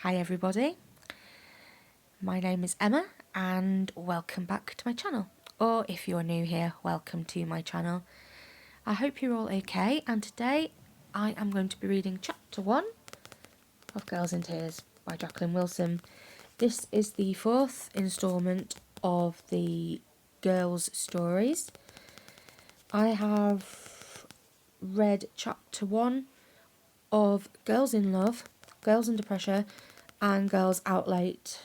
Hi everybody, my name is Emma and welcome back to my channel, or if you're new here, welcome to my channel. I hope you're all okay, and today I am going to be reading chapter 1 of Girls in Tears by Jacqueline Wilson. This is the 4th instalment of the girls' stories. I have read chapter 1 of Girls in Love, Girls Under Pressure and Girls Out Late.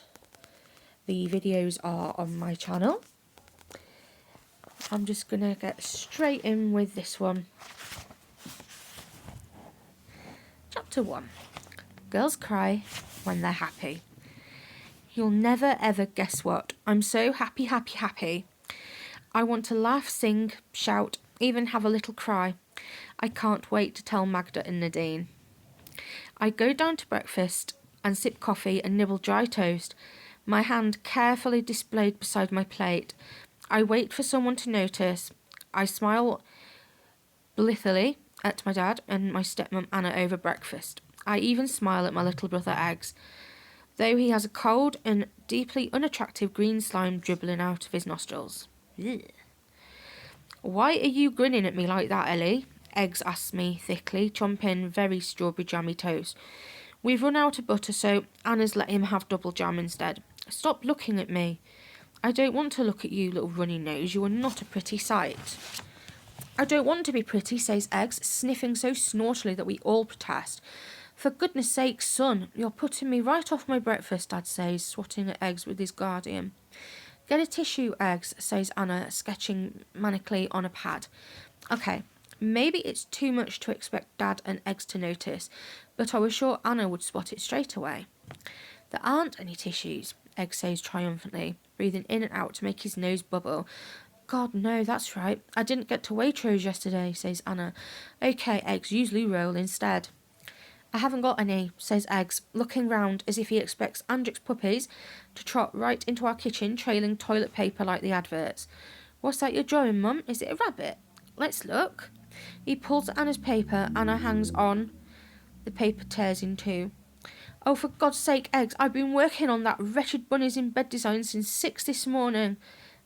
The videos are on my channel. I'm just going to get straight in with this one. Chapter 1. Girls cry when they're happy. You'll never ever guess what. I'm so happy, happy, happy. I want to laugh, sing, shout, even have a little cry. I can't wait to tell Magda and Nadine. I go down to breakfast and sip coffee and nibble dry toast, my hand carefully displayed beside my plate. I wait for someone to notice. I smile blithely at my dad and my stepmom Anna over breakfast. I even smile at my little brother Eggs, though he has a cold and deeply unattractive green slime dribbling out of his nostrils. Ugh. Why are you grinning at me like that, Ellie? Eggs asks me thickly, chomping very strawberry jammy toast. We've run out of butter, so Anna's let him have double jam instead. Stop looking at me. I don't want to look at you, little runny nose. You are not a pretty sight. I don't want to be pretty, says Eggs, sniffing so snortily that we all protest. For goodness sake, son, you're putting me right off my breakfast, Dad says, swatting at Eggs with his guardian. Get a tissue, Eggs, says Anna, sketching manically on a pad. Okay, maybe it's too much to expect Dad and Eggs to notice, but I was sure Anna would spot it straight away. There aren't any tissues, Eggs says triumphantly, breathing in and out to make his nose bubble. God, no, that's right. I didn't get to Waitrose yesterday, says Anna. Okay, Eggs, use loo roll instead. I haven't got any, says Eggs, looking round as if he expects Andrix puppies to trot right into our kitchen, trailing toilet paper like the adverts. What's that you're drawing, Mum? Is it a rabbit? Let's look. He pulls at Anna's paper. Anna hangs on. The paper tears in two. Oh, for God's sake, Eggs, I've been working on that wretched bunnies in bed design since 6 this morning,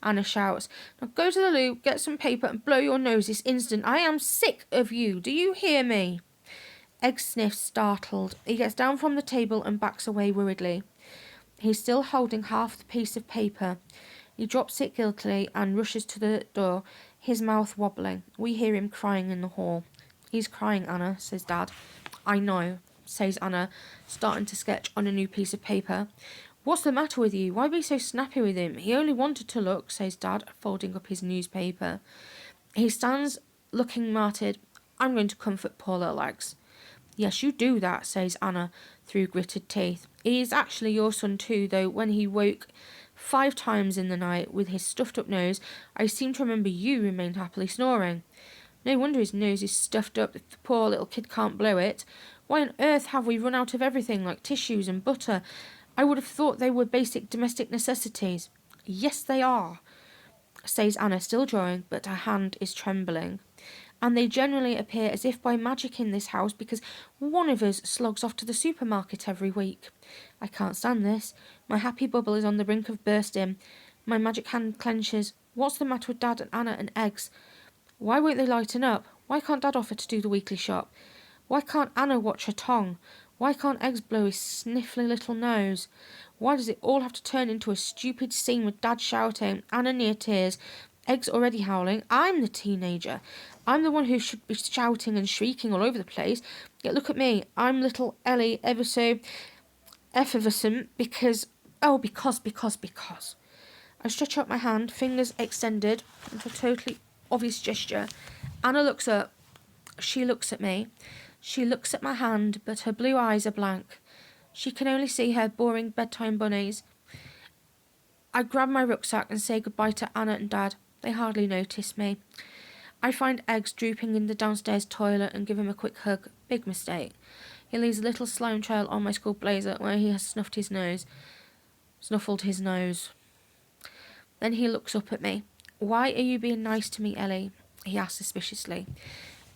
Anna shouts. Now go to the loo, get some paper and blow your nose this instant. I am sick of you. Do you hear me? Eggs sniffs, startled. He gets down from the table and backs away worriedly. He's still holding half the piece of paper. He drops it guiltily and rushes to the door, his mouth wobbling. We hear him crying in the hall. He's crying, Anna, says Dad. I know, says Anna, starting to sketch on a new piece of paper. What's the matter with you? Why be so snappy with him? He only wanted to look, says Dad, folding up his newspaper. He stands, looking martyred. I'm going to comfort poor little Eggs. Yes, you do that, says Anna through gritted teeth. He is actually your son too, though when he woke 5 times in the night with his stuffed up nose, I seem to remember you remained happily snoring. No wonder his nose is stuffed up if the poor little kid can't blow it. Why on earth have we run out of everything like tissues and butter? I would have thought they were basic domestic necessities. Yes, they are, says Anna, still drawing, but her hand is trembling. And they generally appear as if by magic in this house because one of us slogs off to the supermarket every week. I can't stand this. My happy bubble is on the brink of bursting. My magic hand clenches. What's the matter with Dad and Anna and Eggs? Why won't they lighten up? Why can't Dad offer to do the weekly shop? Why can't Anna watch her tongue? Why can't Eggs blow his sniffly little nose? Why does it all have to turn into a stupid scene with Dad shouting, Anna near tears, Eggs already howling? I'm the teenager. I'm the one who should be shouting and shrieking all over the place. Yet look at me. I'm little Ellie, ever so effervescent because... because. I stretch out my hand, fingers extended, with a totally obvious gesture. Anna looks up. She looks at me. She looks at my hand, but her blue eyes are blank. She can only see her boring bedtime bunnies. I grab my rucksack and say goodbye to Anna and Dad. They hardly notice me. I find Eggs drooping in the downstairs toilet and give him a quick hug. Big mistake. He leaves a little slime trail on my school blazer where he has snuffled his nose. Then he looks up at me. Why are you being nice to me, Ellie? He asks suspiciously.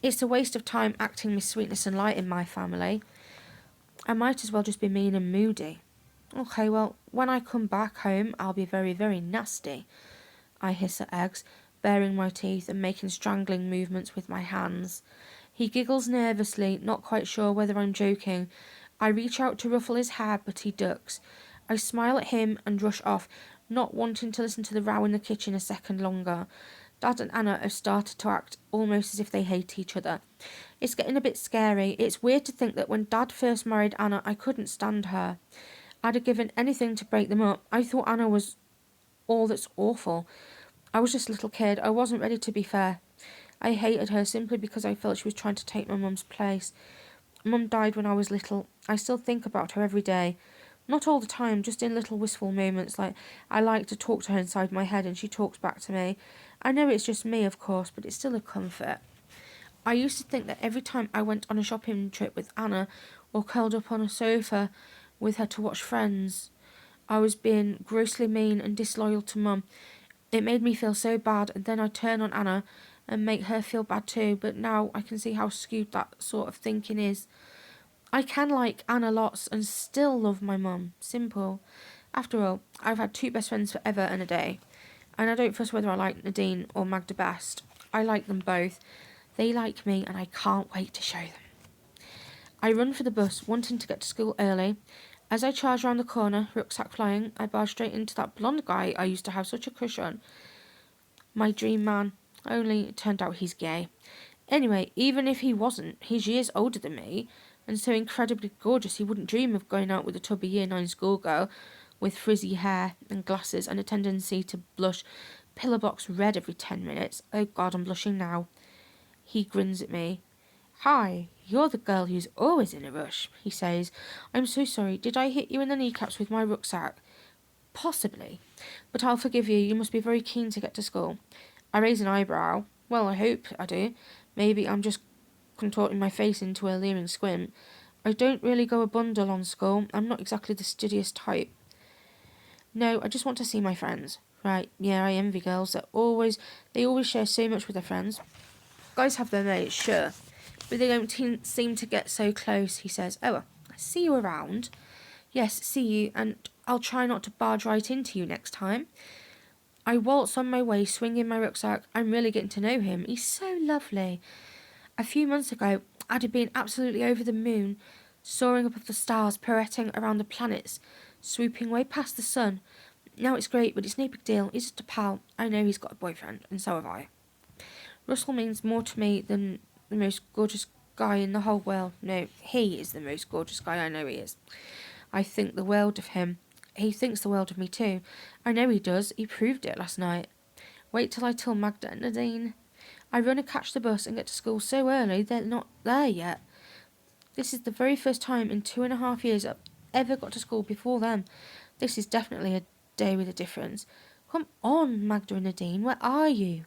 It's a waste of time acting Miss Sweetness and Light in my family. I might as well just be mean and moody. Okay, well, when I come back home, I'll be very, very nasty. I hiss at Eggs, baring my teeth and making strangling movements with my hands. He giggles nervously, not quite sure whether I'm joking. I reach out to ruffle his hair, but he ducks. I smile at him and rush off, not wanting to listen to the row in the kitchen a second longer. Dad and Anna have started to act almost as if they hate each other. It's getting a bit scary. It's weird to think that when Dad first married Anna, I couldn't stand her. I'd have given anything to break them up. I thought Anna was all that's awful. I was just a little kid. I wasn't ready to be fair. I hated her simply because I felt she was trying to take my mum's place. Mum died when I was little. I still think about her every day. Not all the time, just in little wistful moments, like I like to talk to her inside my head and she talks back to me. I know it's just me, of course, but it's still a comfort. I used to think that every time I went on a shopping trip with Anna or curled up on a sofa with her to watch Friends, I was being grossly mean and disloyal to Mum. It made me feel so bad, and then I'd turn on Anna and make her feel bad too, but now I can see how skewed that sort of thinking is. I can like Anna lots and still love my mum. Simple. After all, I've had two best friends forever and a day, and I don't fuss whether I like Nadine or Magda best. I like them both. They like me, and I can't wait to show them. I run for the bus, wanting to get to school early. As I charge round the corner, rucksack flying, I barge straight into that blonde guy I used to have such a crush on. My dream man. Only it turned out he's gay. Anyway, even if he wasn't, he's years older than me, and so incredibly gorgeous he wouldn't dream of going out with a tubby Year 9 schoolgirl with frizzy hair and glasses and a tendency to blush pillar box red every 10 minutes. Oh God, I'm blushing now. He grins at me. Hi, you're the girl who's always in a rush, he says. I'm so sorry, did I hit you in the kneecaps with my rucksack? Possibly. But I'll forgive you, you must be very keen to get to school. I raise an eyebrow. Well, I hope I do. Maybe I'm just contorting my face into a leering squint. I don't really go a bundle on school. I'm not exactly the studious type. No, I just want to see my friends. Right, yeah, I envy girls. They always share so much with their friends. Guys have their mates, sure, but they don't seem to get so close, he says. Oh, well, see you around. Yes, see you, and I'll try not to barge right into you next time. I waltz on my way, swinging my rucksack. I'm really getting to know him. He's so lovely. A few months ago, I'd have been absolutely over the moon, soaring above the stars, pirouetting around the planets, swooping way past the sun. Now it's great, but it's no big deal. He's just a pal. I know he's got a boyfriend, and so have I. Russell means more to me than the most gorgeous guy in the whole world. No, he is the most gorgeous guy. I know he is. I think the world of him. He thinks the world of me too. I know he does. He proved it last night. Wait till I tell Magda and Nadine. I run and catch the bus and get to school so early they're not there yet. This is the very first time in 2.5 years I've ever got to school before them. This is definitely a day with a difference. Come on, Magda and Nadine, where are you?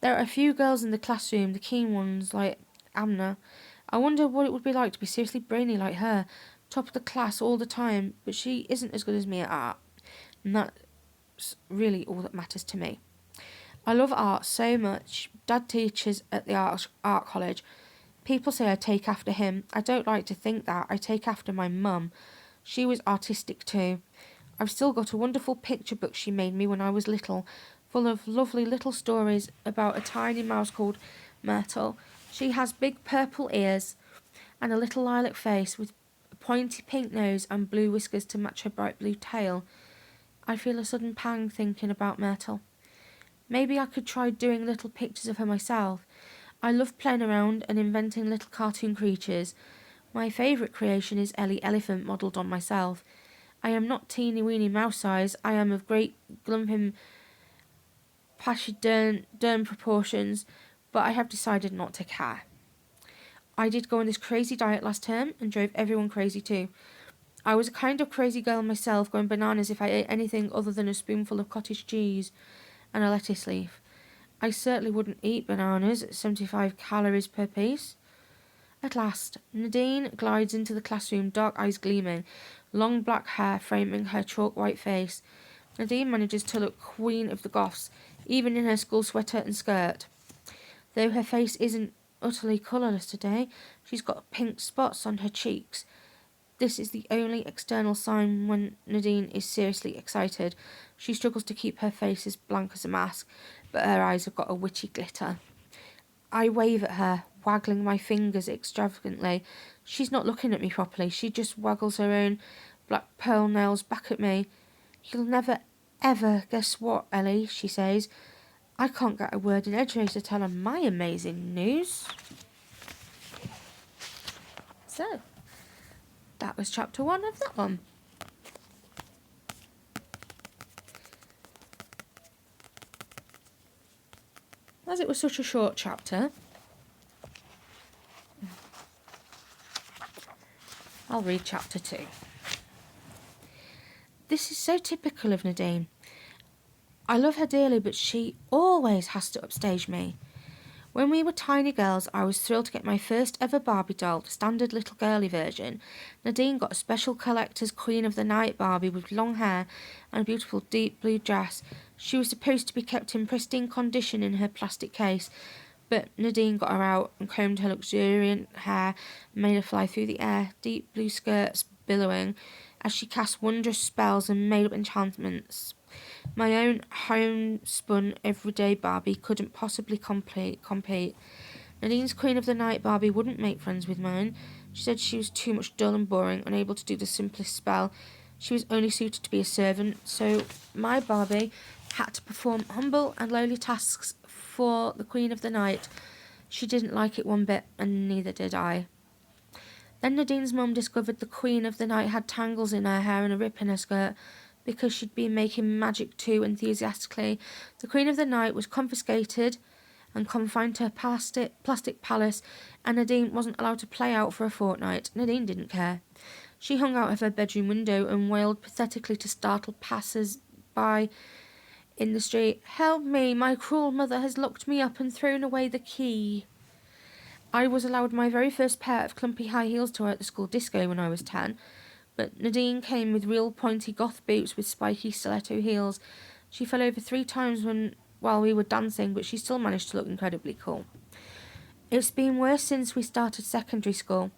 There are a few girls in the classroom, the keen ones like Amna. I wonder what it would be like to be seriously brainy like her, top of the class all the time, but she isn't as good as me at art. And that's really all that matters to me. I love art so much. Dad teaches at the art college. People say I take after him. I don't like to think that. I take after my mum. She was artistic too. I've still got a wonderful picture book she made me when I was little, full of lovely little stories about a tiny mouse called Myrtle. She has big purple ears and a little lilac face with a pointy pink nose and blue whiskers to match her bright blue tail. I feel a sudden pang thinking about Myrtle. Maybe I could try doing little pictures of her myself. I love playing around and inventing little cartoon creatures. My favourite creation is Ellie Elephant modelled on myself. I am not teeny weeny mouse size. I am of great glumping pachyderm proportions, but I have decided not to care. I did go on this crazy diet last term and drove everyone crazy too. I was a kind of crazy girl myself, going bananas if I ate anything other than a spoonful of cottage cheese and a lettuce leaf. I certainly wouldn't eat bananas at 75 calories per piece. At last, Nadine glides into the classroom, dark eyes gleaming, long black hair framing her chalk white face. Nadine manages to look queen of the goths, even in her school sweater and skirt. Though her face isn't utterly colourless today, she's got pink spots on her cheeks. This is the only external sign when Nadine is seriously excited. She struggles to keep her face as blank as a mask, but her eyes have got a witchy glitter. I wave at her, waggling my fingers extravagantly. She's not looking at me properly. She just waggles her own black pearl nails back at me. You'll never, ever guess what, Ellie, she says. I can't get a word in edgeways to tell her my amazing news. So, that was chapter 1 of that one. As it was such a short chapter, I'll read chapter 2. This is so typical of Nadine. I love her dearly, but she always has to upstage me. When we were tiny girls, I was thrilled to get my first ever Barbie doll, the standard little girly version. Nadine got a special collector's Queen of the Night Barbie with long hair and a beautiful deep blue dress. She was supposed to be kept in pristine condition in her plastic case, but Nadine got her out and combed her luxuriant hair and made her fly through the air, deep blue skirts billowing, as she cast wondrous spells and made up enchantments. My own homespun everyday Barbie couldn't possibly compete. Nadine's Queen of the Night Barbie wouldn't make friends with mine. She said she was too much dull and boring, unable to do the simplest spell. She was only suited to be a servant, so my Barbie had to perform humble and lowly tasks for the Queen of the Night. She didn't like it one bit, and neither did I. Then Nadine's mum discovered the Queen of the Night had tangles in her hair and a rip in her skirt, because she'd been making magic too enthusiastically. The Queen of the Night was confiscated and confined to her plastic palace, and Nadine wasn't allowed to play out for a fortnight. Nadine didn't care. She hung out of her bedroom window and wailed pathetically to startled passers-by in the street, "Help me, my cruel mother has locked me up and thrown away the key." I was allowed my very first pair of clumpy high heels to wear at the school disco when I was 10, but Nadine came with real pointy goth boots with spiky stiletto heels. She fell over 3 times while we were dancing, but she still managed to look incredibly cool. It's been worse since we started secondary school.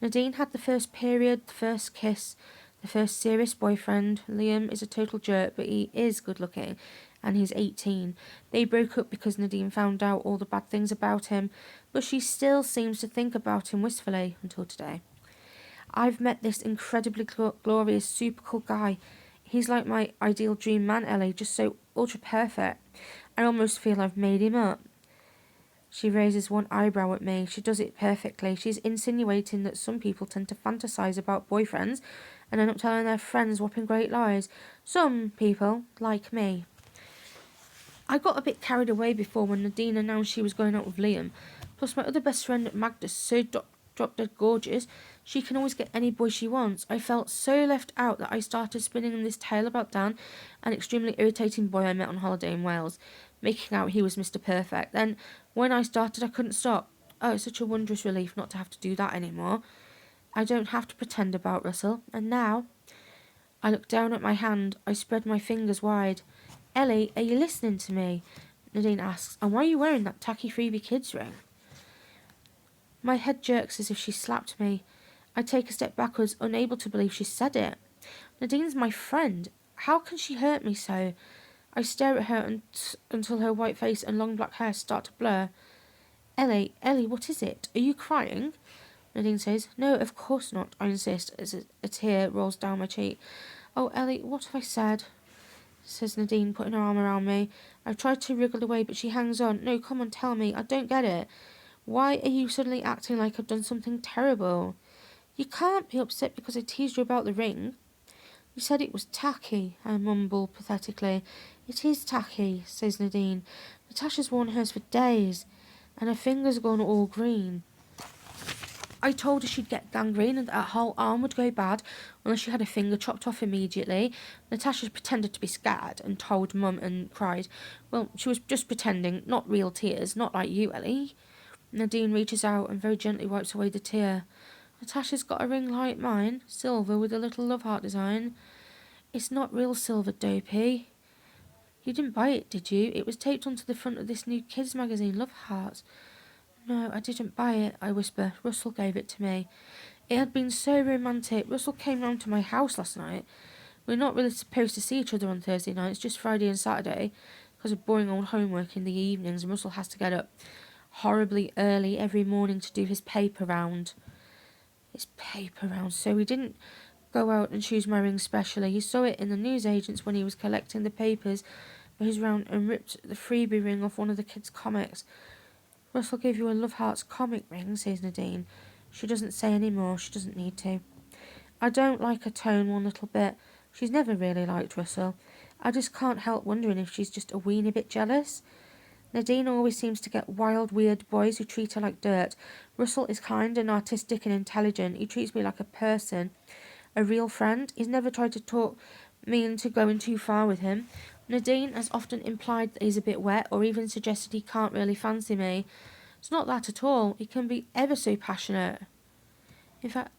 Nadine had the first period, the first kiss, the first serious boyfriend. Liam is a total jerk, but he is good looking, and he's 18. They broke up because Nadine found out all the bad things about him, but she still seems to think about him wistfully until today. I've met this incredibly glorious, super cool guy. He's like my ideal dream man, Ellie, just so ultra perfect. I almost feel I've made him up. She raises one eyebrow at me. She does it perfectly. She's insinuating that some people tend to fantasize about boyfriends and end up telling their friends whopping great lies. Some people, like me. I got a bit carried away before when Nadine announced she was going out with Liam. Plus my other best friend, Magda's so drop dead gorgeous. She can always get any boy she wants. I felt so left out that I started spinning this tale about Dan, an extremely irritating boy I met on holiday in Wales, making out he was Mr. Perfect. Then, when I started, I couldn't stop. Oh, it's such a wondrous relief not to have to do that anymore. I don't have to pretend about Russell. And now, I look down at my hand. I spread my fingers wide. Ellie, are you listening to me? Nadine asks. And why are you wearing that tacky freebie kids ring? My head jerks as if she slapped me. I take a step backwards, unable to believe she said it. Nadine's my friend. How can she hurt me so? I stare at her until her white face and long black hair start to blur. Ellie, what is it? Are you crying? Nadine says. No, of course not, I insist, as a tear rolls down my cheek. Oh, Ellie, what have I said? Says Nadine, putting her arm around me. I've tried to wriggle away, but she hangs on. No, come on, tell me. I don't get it. Why are you suddenly acting like I've done something terrible? You can't be upset because I teased you about the ring. You said it was tacky, I mumble pathetically. It is tacky, says Nadine. Natasha's worn hers for days, and her fingers are gone all green. I told her she'd get gangrene and that her whole arm would go bad unless she had a finger chopped off immediately. Natasha pretended to be scared and told Mum and cried. Well, she was just pretending, not real tears, not like you, Ellie. Nadine reaches out and very gently wipes away the tear. Natasha's got a ring like mine, silver with a little love heart design. It's not real silver, dopey. You didn't buy it, did you? It was taped onto the front of this new kids magazine, Love Hearts. No, I didn't buy it, I whisper. Russell gave it to me. It had been so romantic. Russell came round to my house last night. We're not really supposed to see each other on Thursday nights, just Friday and Saturday, because of boring old homework in the evenings, and Russell has to get up horribly early every morning to do his paper round. So he didn't go out and choose my ring specially. He saw it in the newsagents when he was collecting the papers for his round and ripped the freebie ring off one of the kids' comics. Russell gave you a Love Hearts comic ring, says Nadine. She doesn't say any more. She doesn't need to. I don't like her tone one little bit. She's never really liked Russell. I just can't help wondering if she's just a weeny bit jealous. Nadine always seems to get wild, weird boys who treat her like dirt. Russell is kind and artistic and intelligent. He treats me like a person, a real friend. He's never tried to talk me into going too far with him. Nadine has often implied that he's a bit wet, or even suggested he can't really fancy me. It's not that at all. He can be ever so passionate. In fact,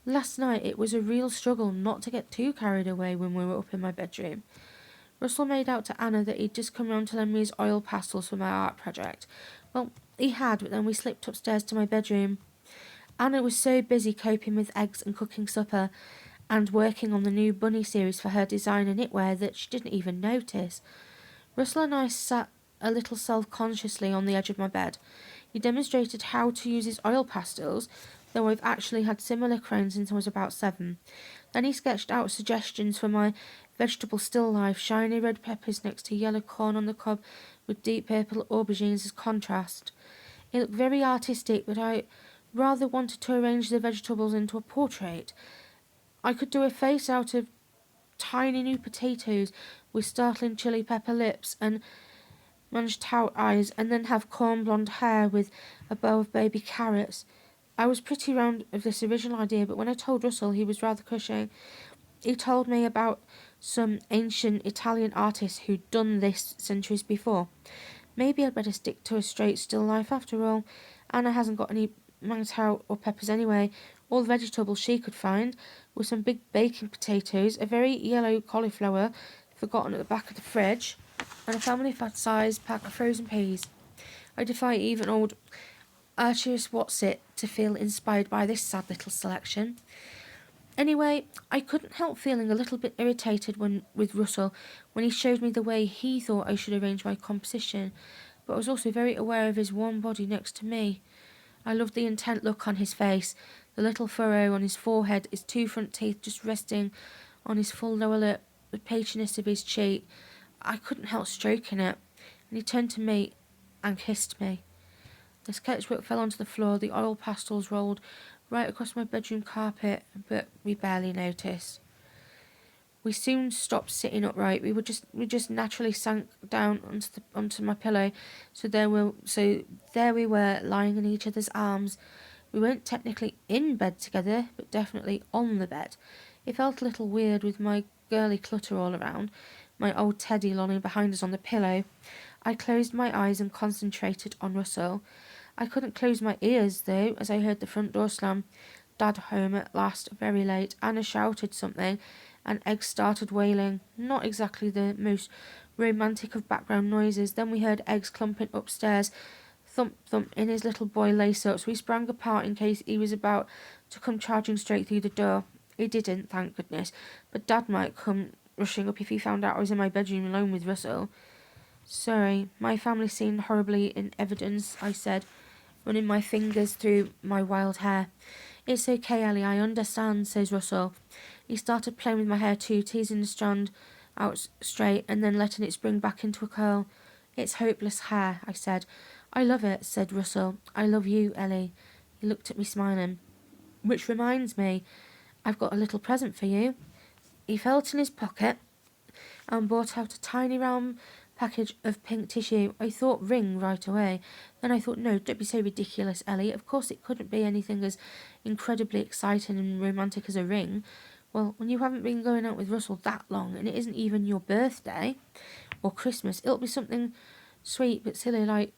last night it was a real struggle not to get too carried away when we were up in my bedroom. Russell made out to Anna that he'd just come round to lend me his oil pastels for my art project. Well, he had, but then we slipped upstairs to my bedroom. Anna was so busy coping with eggs and cooking supper and working on the new bunny series for her designer knitwear that she didn't even notice. Russell and I sat a little self-consciously on the edge of my bed. He demonstrated how to use his oil pastels, though I've actually had similar crayons since I was about 7. Then he sketched out suggestions for my vegetable still life, shiny red peppers next to yellow corn on the cob with deep purple aubergines as contrast. It looked very artistic, but I rather wanted to arrange the vegetables into a portrait. I could do a face out of tiny new potatoes with startling chili pepper lips and managed tout eyes, and then have corn blonde hair with a bow of baby carrots. I was pretty round of this original idea, but when I told Russell, he was rather cushing. He told me about some ancient Italian artist who'd done this centuries before. Maybe I'd better stick to a straight still life after all. Anna hasn't got any mangout or peppers anyway. All the vegetables she could find were some big baking potatoes, a very yellow cauliflower forgotten at the back of the fridge, and a family-sized pack of frozen peas. I defy even old Archie's What's-It to feel inspired by this sad little selection. Anyway, I couldn't help feeling a little bit irritated with Russell when he showed me the way he thought I should arrange my composition, but I was also very aware of his warm body next to me. I loved the intent look on his face, the little furrow on his forehead, his 2 front teeth just resting on his full lower lip, the patchiness of his cheek. I couldn't help stroking it, and he turned to me and kissed me. The sketchbook fell onto the floor, the oil pastels rolled right across my bedroom carpet, but we barely noticed. We soon stopped sitting upright. We just naturally sank down onto my pillow. So there we were, lying in each other's arms. We weren't technically in bed together, but definitely on the bed. It felt a little weird with my girly clutter all around, my old teddy lolling behind us on the pillow. I closed my eyes and concentrated on Russell. I couldn't close my ears, though, as I heard the front door slam. Dad home at last, very late. Anna shouted something, and Egg started wailing. Not exactly the most romantic of background noises. Then we heard Eggs clumping upstairs, thump thump in his little boy lace-ups. We sprang apart in case he was about to come charging straight through the door. He didn't, thank goodness, but Dad might come rushing up if he found out I was in my bedroom alone with Russell. Sorry, my family seemed horribly in evidence, I said, running my fingers through my wild hair. It's okay, Ellie, I understand, says Russell. He started playing with my hair too, teasing the strand out straight and then letting it spring back into a curl. It's hopeless hair, I said. I love it, said Russell. I love you, Ellie. He looked at me smiling. Which reminds me, I've got a little present for you. He felt in his pocket and brought out a tiny round package of pink tissue. I thought ring right away. Then I thought, no, don't be so ridiculous, Ellie. Of course it couldn't be anything as incredibly exciting and romantic as a ring. Well, when you haven't been going out with Russell that long, and it isn't even your birthday or Christmas, it'll be something sweet but silly, like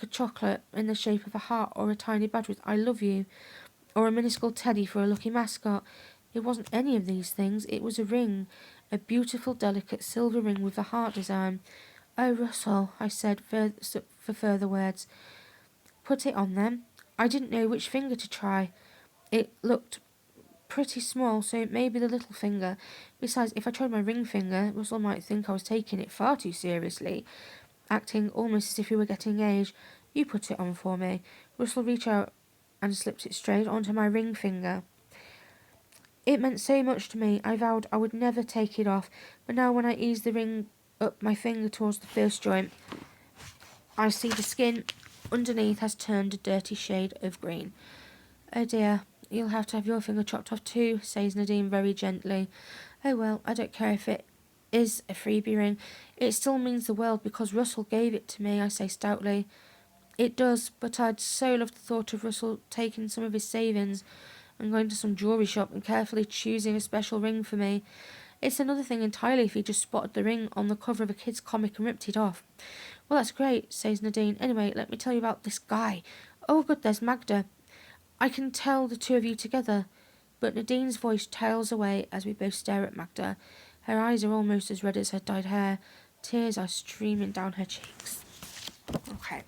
a chocolate in the shape of a heart, or a tiny badge with I love you, or a minuscule teddy for a lucky mascot. It wasn't any of these things. It was a ring, a beautiful, delicate silver ring with a heart design. Oh, Russell, I said for further words. Put it on then. I didn't know which finger to try. It looked pretty small, so it may be the little finger. Besides, if I tried my ring finger, Russell might think I was taking it far too seriously, acting almost as if we were getting engaged. You put it on for me. Russell reached out and slipped it straight onto my ring finger. It meant so much to me, I vowed I would never take it off, but now when I ease the ring up my finger towards the first joint, I see the skin underneath has turned a dirty shade of green. Oh dear, you'll have to have your finger chopped off too, says Nadine very gently. Oh well, I don't care if it is a freebie ring. It still means the world because Russell gave it to me, I say stoutly. It does, but I'd so love the thought of Russell taking some of his savings and going to some jewellery shop and carefully choosing a special ring for me. It's another thing entirely if he just spotted the ring on the cover of a kid's comic and ripped it off. Well, that's great, says Nadine. Anyway, let me tell you about this guy. Oh, good, there's Magda. I can tell the two of you together. But Nadine's voice tails away as we both stare at Magda. Her eyes are almost as red as her dyed hair. Tears are streaming down her cheeks. Okay.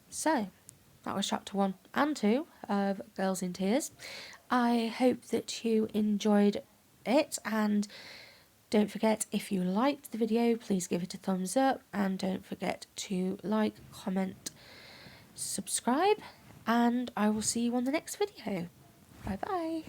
So, that was chapter 1 and 2 of Girls in Tears. I hope that you enjoyed it, and don't forget, if you liked the video, please give it a thumbs up, and don't forget to like, comment, subscribe, and I will see you on the next video. Bye bye.